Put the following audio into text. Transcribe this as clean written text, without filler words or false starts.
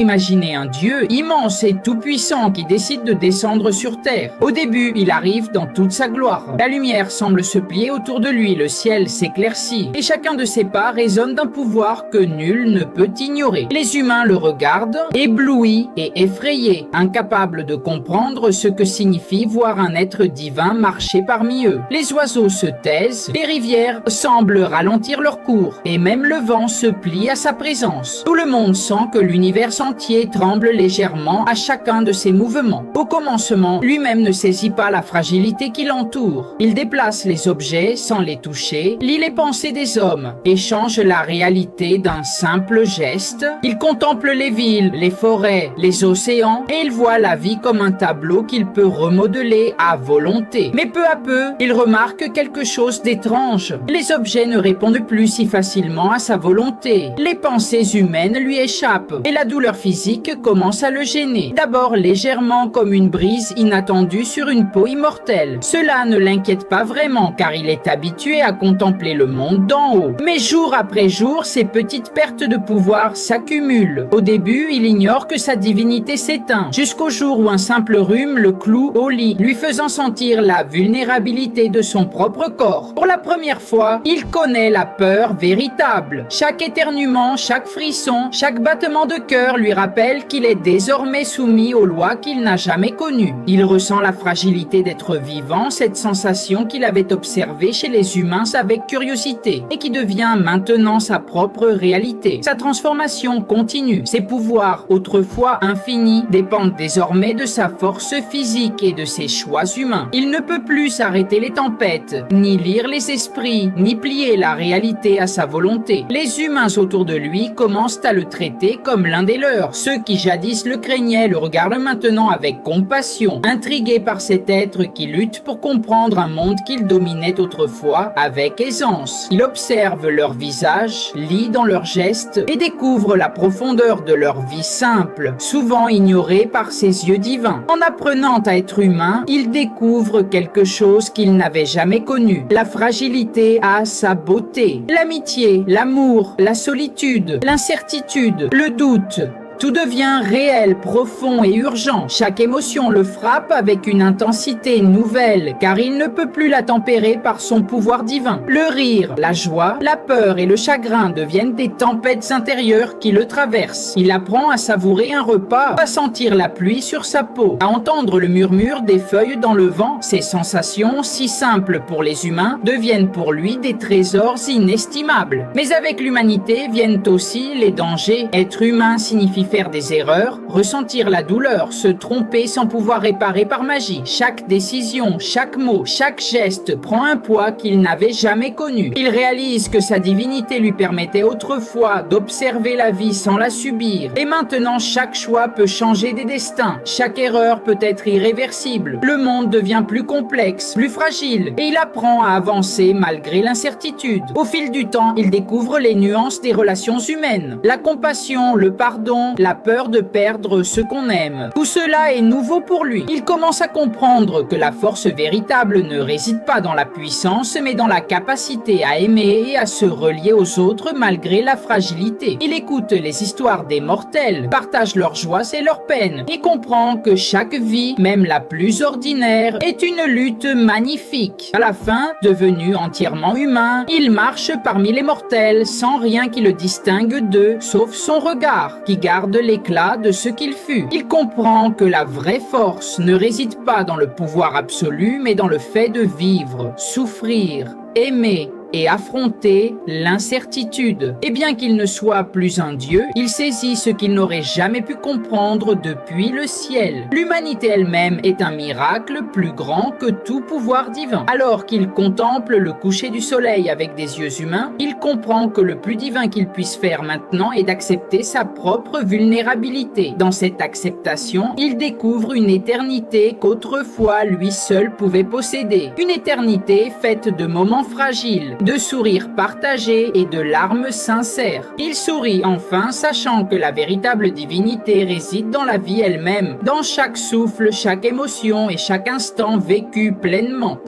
Imaginez un dieu immense et tout-puissant qui décide de descendre sur terre. Au début, il arrive dans toute sa gloire. La lumière semble se plier autour de lui, le ciel s'éclaircit, et chacun de ses pas résonne d'un pouvoir que nul ne peut ignorer. Les humains le regardent, éblouis et effrayés, incapables de comprendre ce que signifie voir un être divin marcher parmi eux. Les oiseaux se taisent, les rivières semblent ralentir leur cours, et même le vent se plie à sa présence. Tout le monde sent que l'univers entier tremble légèrement à chacun de ses mouvements. Au commencement, lui-même ne saisit pas la fragilité qui l'entoure. Il déplace les objets sans les toucher, lit les pensées des hommes et change la réalité d'un simple geste. Il contemple les villes, les forêts, les océans et il voit la vie comme un tableau qu'il peut remodeler à volonté. Mais peu à peu, il remarque quelque chose d'étrange. Les objets ne répondent plus si facilement à sa volonté. Les pensées humaines lui échappent et la douleur physique commence à le gêner. D'abord légèrement comme une brise inattendue sur une peau immortelle. Cela ne l'inquiète pas vraiment car il est habitué à contempler le monde d'en haut. Mais jour après jour, ces petites pertes de pouvoir s'accumulent. Au début, il ignore que sa divinité s'éteint, jusqu'au jour où un simple rhume le cloue au lit, lui faisant sentir la vulnérabilité de son propre corps. Pour la première fois, il connaît la peur véritable. Chaque éternuement, chaque frisson, chaque battement de cœur lui rappelle qu'il est désormais soumis aux lois qu'il n'a jamais connues. Il ressent la fragilité d'être vivant, cette sensation qu'il avait observée chez les humains avec curiosité et qui devient maintenant sa propre réalité. Sa transformation continue. Ses pouvoirs, autrefois infinis, dépendent désormais de sa force physique et de ses choix humains. Il ne peut plus s'arrêter les tempêtes, ni lire les esprits, ni plier la réalité à sa volonté. Les humains autour de lui commencent à le traiter comme l'un des leurs. Ceux qui jadis le craignaient le regardent maintenant avec compassion, intrigués par cet être qui lutte pour comprendre un monde qu'il dominait autrefois avec aisance. Il observe leur visage, lit dans leurs gestes et découvre la profondeur de leur vie simple, souvent ignorée par ses yeux divins. En apprenant à être humain, il découvre quelque chose qu'il n'avait jamais connu. La fragilité a sa beauté. L'amitié, l'amour, la solitude, l'incertitude, le doute. Tout devient réel, profond et urgent. Chaque émotion le frappe avec une intensité nouvelle, car il ne peut plus la tempérer par son pouvoir divin. Le rire, la joie, la peur et le chagrin deviennent des tempêtes intérieures qui le traversent. Il apprend à savourer un repas, à sentir la pluie sur sa peau, à entendre le murmure des feuilles dans le vent. Ces sensations, si simples pour les humains, deviennent pour lui des trésors inestimables. Mais avec l'humanité viennent aussi les dangers. Être humain signifie faire des erreurs, ressentir la douleur, se tromper sans pouvoir réparer par magie. Chaque décision, chaque mot, chaque geste prend un poids qu'il n'avait jamais connu. Il réalise que sa divinité lui permettait autrefois d'observer la vie sans la subir. Et maintenant, chaque choix peut changer des destins. Chaque erreur peut être irréversible. Le monde devient plus complexe, plus fragile, et il apprend à avancer malgré l'incertitude. Au fil du temps, il découvre les nuances des relations humaines. La compassion, le pardon, la peur de perdre ce qu'on aime. Tout cela est nouveau pour lui. Il commence à comprendre que la force véritable ne réside pas dans la puissance, mais dans la capacité à aimer et à se relier aux autres malgré la fragilité. Il écoute les histoires des mortels, partage leurs joies et leurs peines, et comprend que chaque vie, même la plus ordinaire, est une lutte magnifique. À la fin, devenu entièrement humain, il marche parmi les mortels sans rien qui le distingue d'eux, sauf son regard, qui garde l'éclat de ce qu'il fut. Il comprend que la vraie force ne réside pas dans le pouvoir absolu, mais dans le fait de vivre, souffrir, aimer et affronter l'incertitude. Et bien qu'il ne soit plus un dieu, il saisit ce qu'il n'aurait jamais pu comprendre depuis le ciel. L'humanité elle-même est un miracle plus grand que tout pouvoir divin. Alors qu'il contemple le coucher du soleil avec des yeux humains, il comprend que le plus divin qu'il puisse faire maintenant est d'accepter sa propre vulnérabilité. Dans cette acceptation, il découvre une éternité qu'autrefois lui seul pouvait posséder. Une éternité faite de moments fragiles, de sourires partagés et de larmes sincères. Il sourit enfin, sachant que la véritable divinité réside dans la vie elle-même, dans chaque souffle, chaque émotion et chaque instant vécu pleinement.